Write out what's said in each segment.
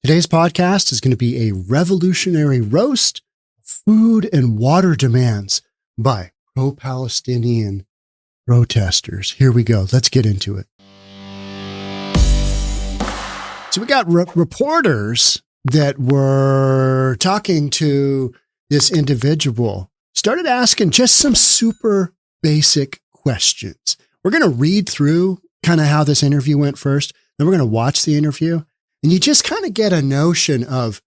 Today's podcast is going to be a revolutionary roast of food and water demands by pro-Palestinian protesters. Here we go. Let's get into it. So we got reporters that were talking to this individual, started asking just some super basic questions. We're going to read through kind of how this interview went first. Then we're going to watch the interview. And you just kind of get a notion of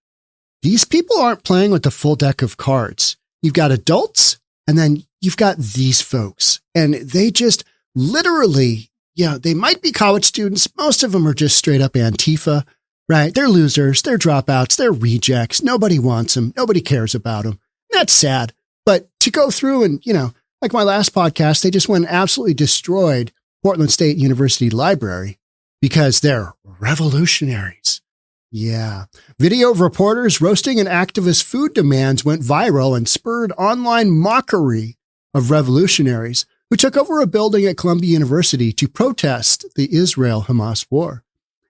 these people aren't playing with the full deck of cards. You've got adults and then you've got these folks. And they just literally, they might be college students. Most of them are just straight up Antifa, right? They're losers. They're dropouts. They're rejects. Nobody wants them. Nobody cares about them. That's sad. But to go through and, like my last podcast, they just went and absolutely destroyed Portland State University Library because they're revolutionaries. Yeah. Video of reporters roasting an activist's food demands went viral and spurred online mockery of revolutionaries who took over a building at Columbia University to protest the Israel-Hamas war.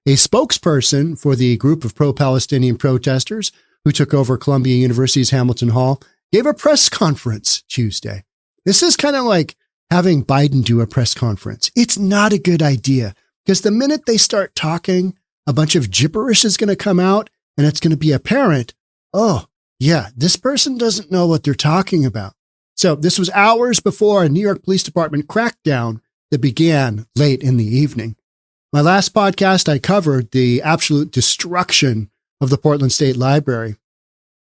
A spokesperson for the group of pro-Palestinian protesters who took over Columbia University's Hamilton Hall gave a press conference Tuesday. This is kind of like having Biden do a press conference. It's not a good idea because the minute they start talking, a bunch of gibberish is going to come out and it's going to be apparent. Oh, yeah, this person doesn't know what they're talking about. So this was hours before a New York Police Department crackdown that began late in the evening. My last podcast, I covered the absolute destruction of the Portland State Library.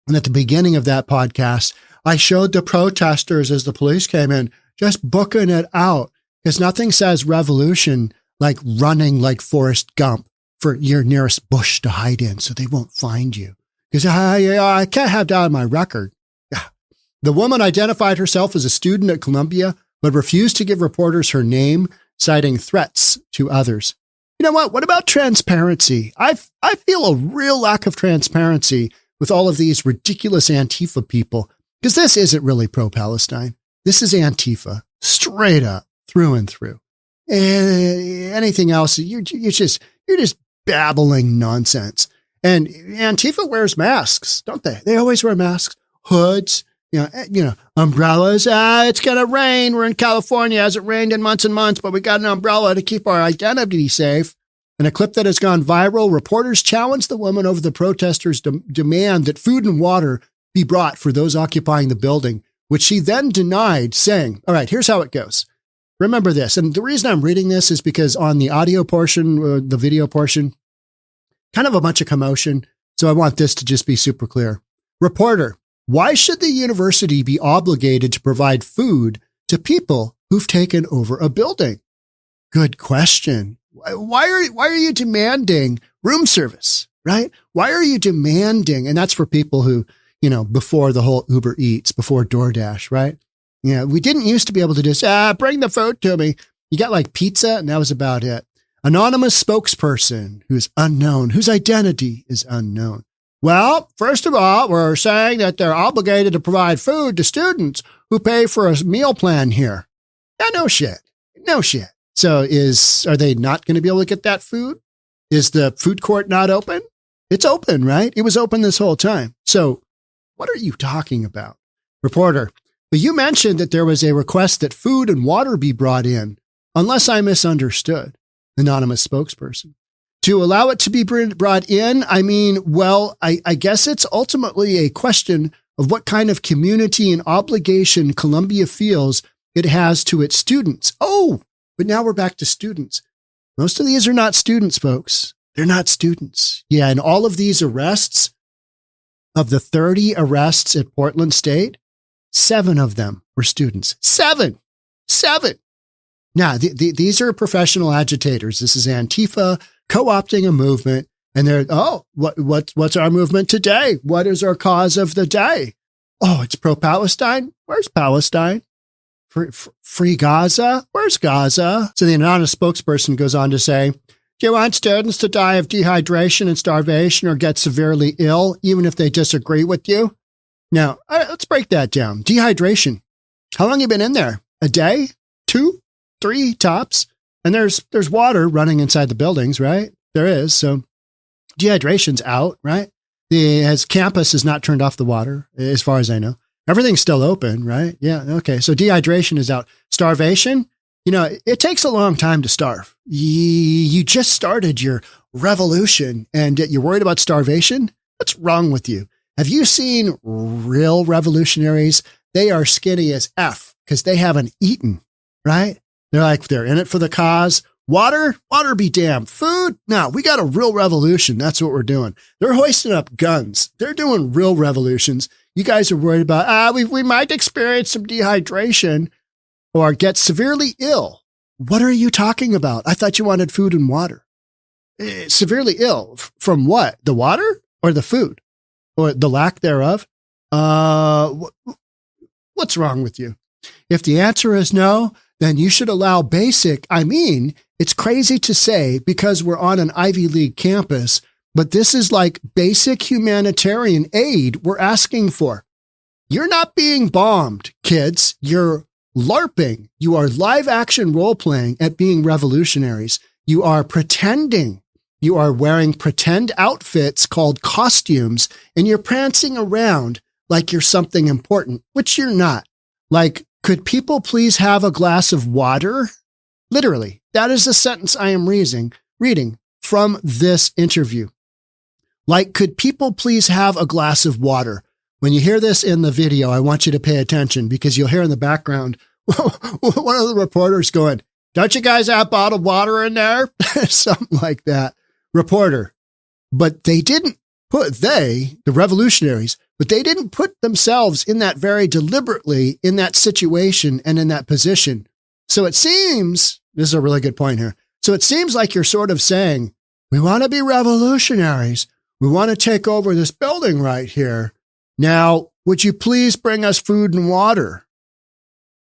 And at the beginning of that podcast, I showed the protesters as the police came in, just booking it out because nothing says revolution like running like Forrest Gump for your nearest bush to hide in so they won't find you. Because I can't have that on my record. The woman identified herself as a student at Columbia, but refused to give reporters her name, citing threats to others. You know what? What about transparency? I feel a real lack of transparency with all of these ridiculous Antifa people, because this isn't really pro-Palestine. This is Antifa, straight up, through and through. Anything else, you're just babbling nonsense. And Antifa wears masks, don't they? They always wear masks, hoods, umbrellas. It's going to rain. We're in California. It hasn't rained in months and months, but we got an umbrella to keep our identity safe. In a clip that has gone viral, reporters challenged the woman over the protesters' demand that food and water be brought for those occupying the building, which she then denied, saying, all right, here's how it goes. Remember this. And the reason I'm reading this is because on the audio portion, the video portion, kind of a bunch of commotion. So I want this to just be super clear. Reporter, why should the university be obligated to provide food to people who've taken over a building? Good question. Why are you demanding room service, right? Why are you demanding? And that's for people who, before the whole Uber Eats, before DoorDash, right? We didn't used to be able to just, bring the food to me. You got like pizza and that was about it. Anonymous spokesperson who's unknown, whose identity is unknown. Well, first of all, we're saying that they're obligated to provide food to students who pay for a meal plan here. Yeah, no shit. So are they not going to be able to get that food? Is the food court not open? It's open, right? It was open this whole time. So what are you talking about? Reporter, but you mentioned that there was a request that food and water be brought in, unless I misunderstood. Anonymous spokesperson. To allow it to be brought in, I guess it's ultimately a question of what kind of community and obligation Columbia feels it has to its students. Oh, but now we're back to students. Most of these are not students, folks. They're not students. Yeah, and all of these arrests, of the 30 arrests at Portland State, 7 of them were students. 7. Now, these are professional agitators. This is Antifa co-opting a movement, and they're, what's our movement today? What is our cause of the day? Oh, it's pro-Palestine? Where's Palestine? Free Gaza? Where's Gaza? So the anonymous spokesperson goes on to say, do you want students to die of dehydration and starvation or get severely ill, even if they disagree with you? Now, let's break that down. Dehydration. How long have you been in there? A day? 2? 3 tops? And there's water running inside the buildings, right? There is. So Dehydration's out, right? As campus is not turned off the water, as far as I know. Everything's still open, right? Yeah. Okay. So dehydration is out. Starvation, it takes a long time to starve. You just started your revolution and you're worried about starvation? What's wrong with you? Have you seen real revolutionaries? They are skinny as F because they haven't eaten, right? They're in it for the cause. Water be damned. Food? No, we got a real revolution. That's what we're doing. They're hoisting up guns. They're doing real revolutions. You guys are worried about, we might experience some dehydration or get severely ill. What are you talking about? I thought you wanted food and water. Severely ill. From what? The water or the food or the lack thereof? What's wrong with you? If the answer is no, then you should allow it's crazy to say because we're on an Ivy League campus, but this is like basic humanitarian aid we're asking for. You're not being bombed, kids. You're LARPing. You are live action role playing at being revolutionaries. You are pretending. You are wearing pretend outfits called costumes, and you're prancing around like you're something important, which you're not. Like, could people please have a glass of water? Literally, that is the sentence I am reading from this interview. Like, could people please have a glass of water? When you hear this in the video, I want you to pay attention because you'll hear in the background one of the reporters going, "Don't you guys have bottled water in there?" Something like that. Reporter. But they didn't the revolutionaries, but they didn't put themselves in that very deliberately in that situation and in that position. So it seems, this is a really good point here. So it seems like you're sort of saying, we want to be revolutionaries. We want to take over this building right here. Now, would you please bring us food and water?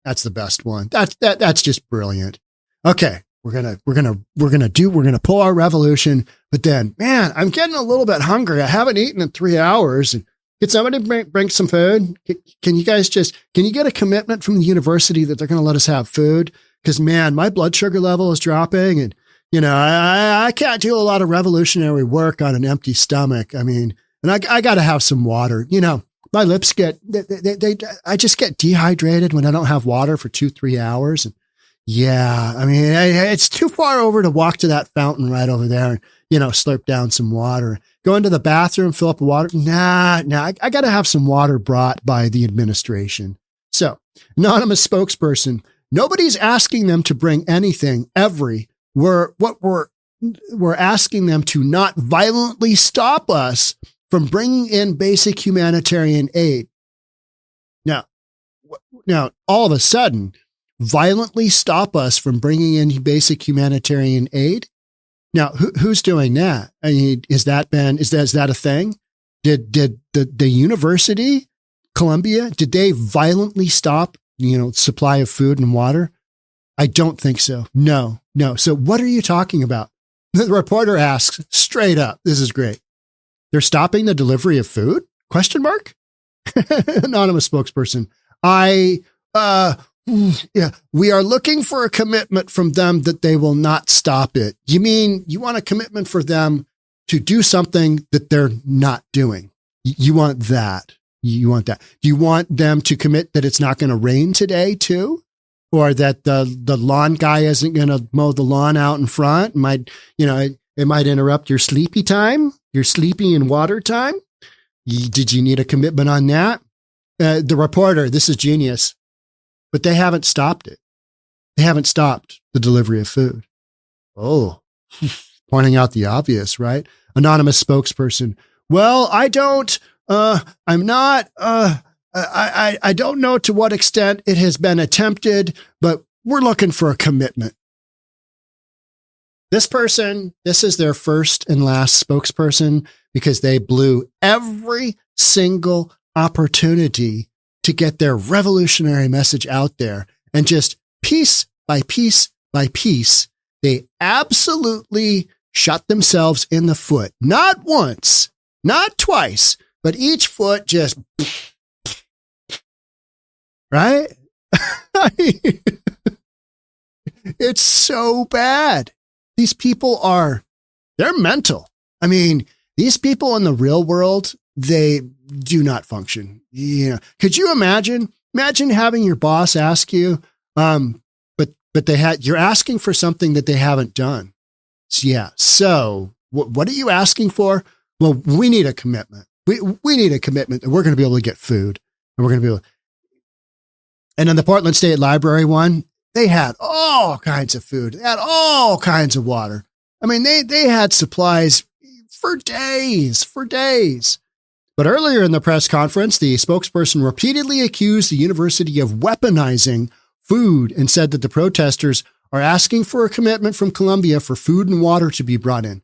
That's the best one. That's just brilliant. Okay. We're going to pull our revolution, but then, man, I'm getting a little bit hungry. I haven't eaten in 3 hours. And could somebody bring some food? Can you get a commitment from the university that they're going to let us have food? Because, man, my blood sugar level is dropping and, I can't do a lot of revolutionary work on an empty stomach. I mean, and I got to have some water. My lips I just get dehydrated when I don't have water for 2-3 hours. And yeah, I mean, it's too far over to walk to that fountain right over there and, slurp down some water. Go into the bathroom, fill up the water. Nah, I got to have some water brought by the administration. So, anonymous spokesperson, nobody's asking them to bring anything. We're asking them to not violently stop us from bringing in basic humanitarian aid. Now, all of a sudden, violently stop us from bringing in basic humanitarian aid? Now, who's doing that? I mean, is that a thing? Did the university, Columbia, did they violently stop, supply of food and water? I don't think so. No. So what are you talking about? The reporter asks straight up. This is great. They're stopping the delivery of food? ? Anonymous spokesperson. We are looking for a commitment from them that they will not stop it. You mean you want a commitment for them to do something that they're not doing? You want that. Do you want them to commit that it's not going to rain today too? Or that the lawn guy isn't going to mow the lawn out in front? It might interrupt your sleepy time, your sleepy and water time. Did you need a commitment on that? The reporter, this is genius. But they haven't stopped it. They haven't stopped the delivery of food. Oh, pointing out the obvious, right? Anonymous spokesperson. Well, I don't know to what extent it has been attempted, but we're looking for a commitment. This is their first and last spokesperson because they blew every single opportunity to get their revolutionary message out there. And just piece by piece by piece, they absolutely shot themselves in the foot. Not once, not twice, but each foot just, right? It's so bad. These people they're mental. I mean, These people in the real world, they do not function. Could you imagine having your boss ask you, but you're asking for something that they haven't done. So what are you asking for? Well, we need a commitment. We need a commitment that we're going to be able to get food, and we're going to be able. And in the Portland State Library one, they had all kinds of food. They had all kinds of water. I mean, they had supplies for days. But earlier in the press conference, the spokesperson repeatedly accused the university of weaponizing food and said that the protesters are asking for a commitment from Colombia for food and water to be brought in.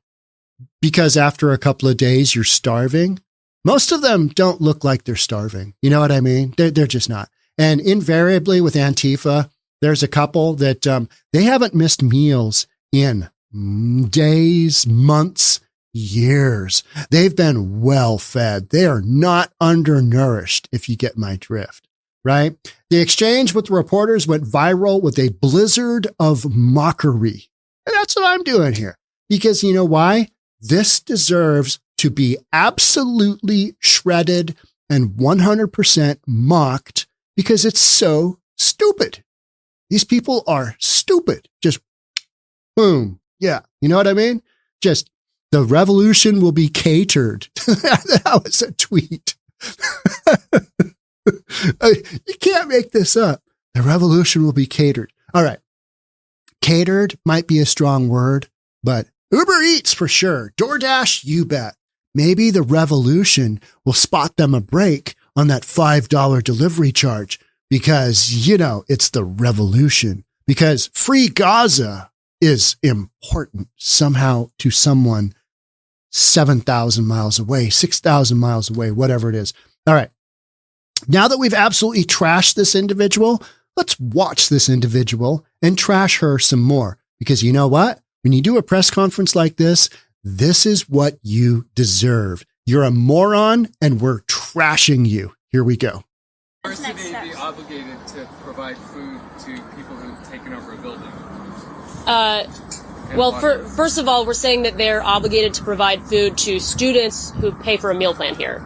Because after a couple of days, you're starving. Most of them don't look like they're starving. You know what I mean? They're just not. And invariably with Antifa, there's a couple that they haven't missed meals in days, months, years. They've been well fed. They are not undernourished, if you get my drift, right? The exchange with the reporters went viral with a blizzard of mockery. And that's what I'm doing here. Because you know why? This deserves to be absolutely shredded and 100% mocked because it's so stupid. These people are stupid. Just boom. Yeah. You know what I mean? Just the revolution will be catered. That was a tweet. You can't make this up. The revolution will be catered. All right. Catered might be a strong word, but Uber Eats for sure. DoorDash, you bet. Maybe the revolution will spot them a break on that $5 delivery charge because, it's the revolution. Because free Gaza is important somehow to someone 7,000 miles away, 6,000 miles away, whatever it is. All right. Now that we've absolutely trashed this individual, let's watch this individual and trash her some more. Because you know what? When you do a press conference like this is what you deserve. You're a moron and we're trashing you. Here we go. University be obligated to provide food to people who've taken over a building? First of all, we're saying that they're obligated to provide food to students who pay for a meal plan here.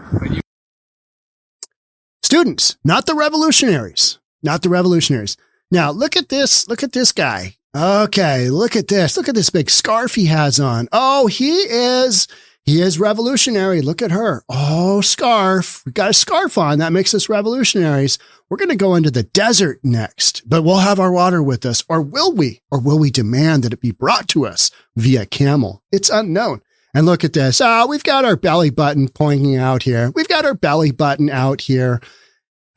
Students, not the revolutionaries. Not the revolutionaries. Now, look at this. Look at this guy. Okay, look at this. Look at this big scarf he has on. Oh, he is revolutionary. Look at her. Oh, scarf. We got a scarf on. That makes us revolutionaries. We're going to go into the desert next, but we'll have our water with us. Or will we? Or will we demand that it be brought to us via camel? It's unknown. And look at this. We've got our belly button pointing out here. We've got our belly button out here.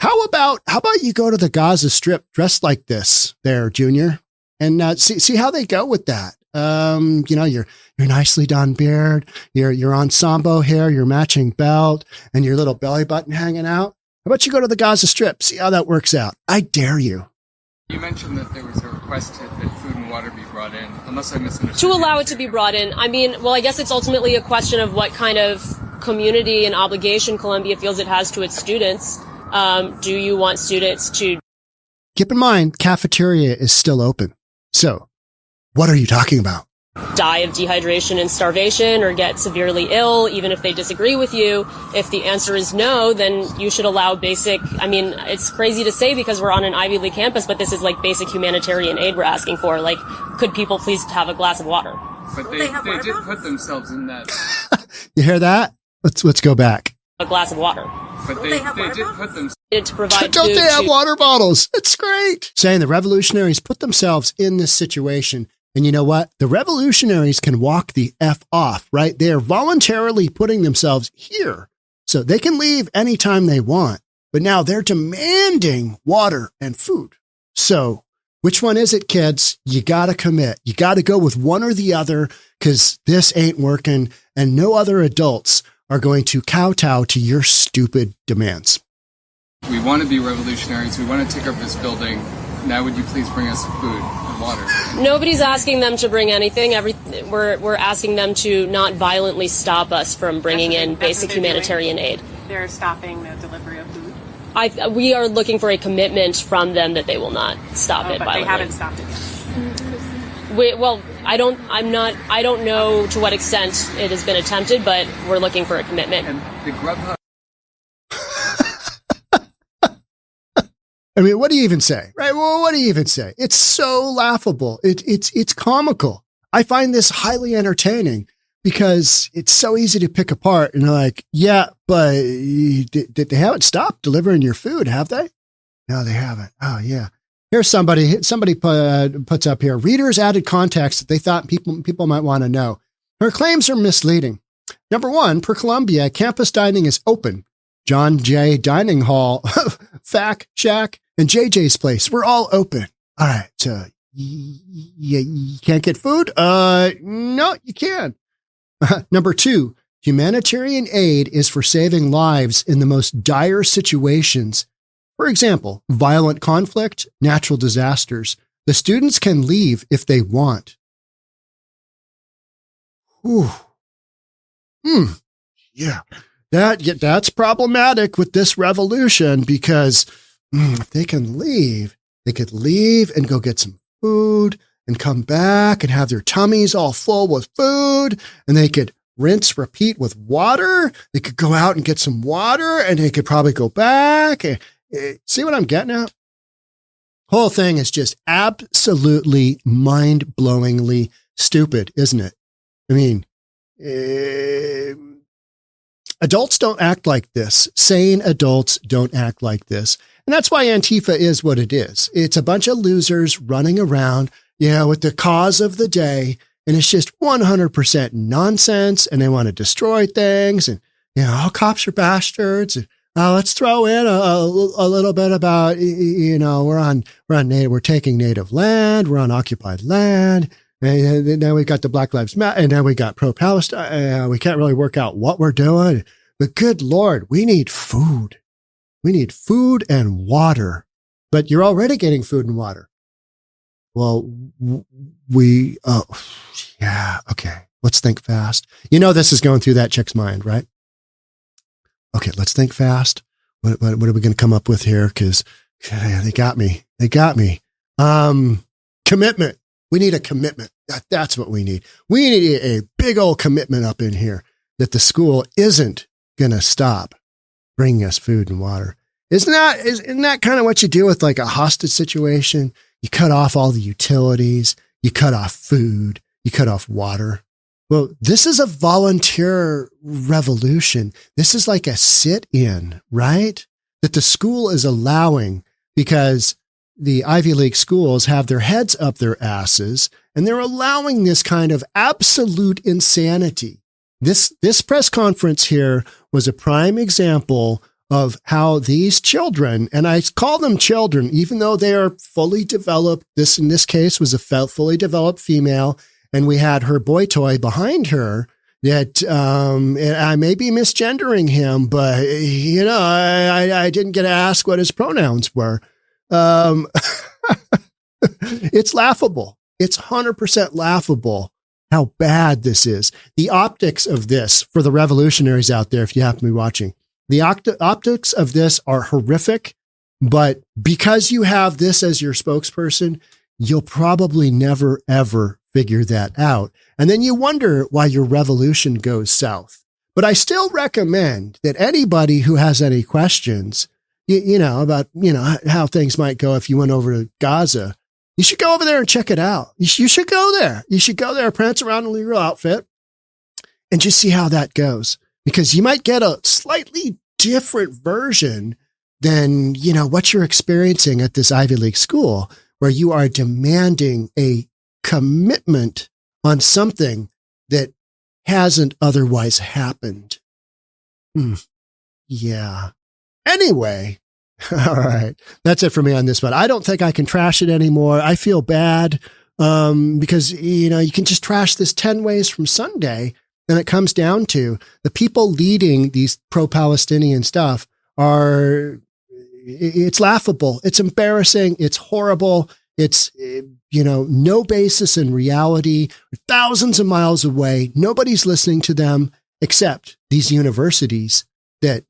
How about you go to the Gaza Strip dressed like this there, Junior? And see how they go with that. Your nicely done beard, your ensemble hair, your matching belt, and your little belly button hanging out. How about you go to the Gaza Strip? See how that works out. I dare you. You mentioned that there was a request that food and water be brought in, unless I misunderstood. To allow it to be brought in. I guess it's ultimately a question of what kind of community and obligation Columbia feels it has to its students. Do you want students to... Keep in mind, cafeteria is still open. So, what are you talking about? Die of dehydration and starvation or get severely ill, even if they disagree with you. If the answer is no, then you should allow basic, it's crazy to say because we're on an Ivy League campus, but this is like basic humanitarian aid we're asking for. Like, could people please have a glass of water? But they did put themselves in that. You hear that? Let's go back. A glass of water. But they did put themselves to provide. Don't they have water bottles? It's great. Saying the revolutionaries put themselves in this situation. And you know what? The revolutionaries can walk the F off, right? They are voluntarily putting themselves here so they can leave anytime they want. But now they're demanding water and food. So which one is it, kids? You got to commit. You got to go with one or the other because this ain't working and no other adults are going to kowtow to your stupid demands. We want to be revolutionaries. We want to take over this building. Now would you please bring us food and water? Nobody's asking them to bring anything. We're asking them to not violently stop us from bringing in basic humanitarian aid. They're stopping the delivery of food? We are looking for a commitment from them that they will not stop it violently. But they haven't stopped it yet. I don't know to what extent it has been attempted, but we're looking for a commitment. And the Grubhub. I mean, what do you even say, right? Well, what do you even say? It's so laughable. It's comical. I find this highly entertaining because it's so easy to pick apart. And they're like, yeah, but they haven't stopped delivering your food, have they? No, they haven't. Oh, yeah. Here's somebody puts up here, readers added context that they thought people might want to know. Her claims are misleading. Number one, per Columbia, campus dining is open. John Jay Dining Hall, Fac Shack, and JJ's Place. We're all open. All right. So you can't get food? No, you can. Number two, humanitarian aid is for saving lives in the most dire situations. For example, violent conflict, natural disasters. The students can leave if they want. Whew. Yeah. That's problematic with this revolution because if they can leave, they could leave and go get some food and come back and have their tummies all full with food, and they could rinse, repeat with water. They could go out and get some water, and they could probably go back. See what I'm getting at? Whole thing is just absolutely mind-blowingly stupid, isn't it? I mean, adults don't act like this. Sane adults don't act like this. And that's why Antifa is what it is. It's a bunch of losers running around, with the cause of the day. And it's just 100% nonsense. And they want to destroy things. And, all cops are bastards. And let's throw in a little bit about, we're taking native land. We're on occupied land. And now we got the Black Lives Matter, and now we got pro-Palestine. We can't really work out what we're doing. But good Lord, we need food. We need food and water. But you're already getting food and water. Well, okay. Let's think fast. This is going through that chick's mind, right? Okay, let's think fast. What are we going to come up with here? Because they got me. Commitment. We need a commitment. That's what we need. We need a big old commitment up in here that the school isn't going to stop bringing us food and water. Isn't that kind of what you do with like a hostage situation? You cut off all the utilities, you cut off food, you cut off water. Well, this is a volunteer revolution. This is like a sit-in, right? That the school is allowing because the Ivy League schools have their heads up their asses, and they're allowing this kind of absolute insanity. This press conference here was a prime example of how these children, and I call them children, even though they are fully developed. This, in this case, was a fully developed female, and we had her boy toy behind her that, I may be misgendering him, but, I didn't get to ask what his pronouns were. It's laughable. It's 100% laughable how bad this is. The optics of this, for the revolutionaries out there, if you happen to be watching, the optics of this are horrific, but because you have this as your spokesperson, you'll probably never, ever figure that out. And then you wonder why your revolution goes south. But I still recommend that anybody who has any questions, about how things might go if you went over to Gaza, you should go over there and check it out. You should go there. You should go there, prance around in your outfit, and just see how that goes. Because you might get a slightly different version than, what you're experiencing at this Ivy League school, where you are demanding a commitment on something that hasn't otherwise happened. Yeah. Anyway, all right. That's it for me on this one. I don't think I can trash it anymore. I feel bad because, you can just trash this 10 ways from Sunday. And it comes down to the people leading these pro-Palestinian stuff it's laughable. It's embarrassing. It's horrible. It's, no basis in reality, thousands of miles away. Nobody's listening to them except these universities that,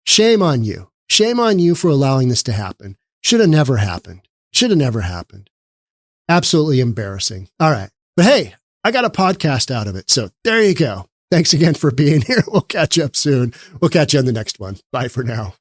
shame on you. Shame on you for allowing this to happen. Should have never happened. Absolutely embarrassing. All right. But hey, I got a podcast out of it. So there you go. Thanks again for being here. We'll catch up soon. We'll catch you on the next one. Bye for now.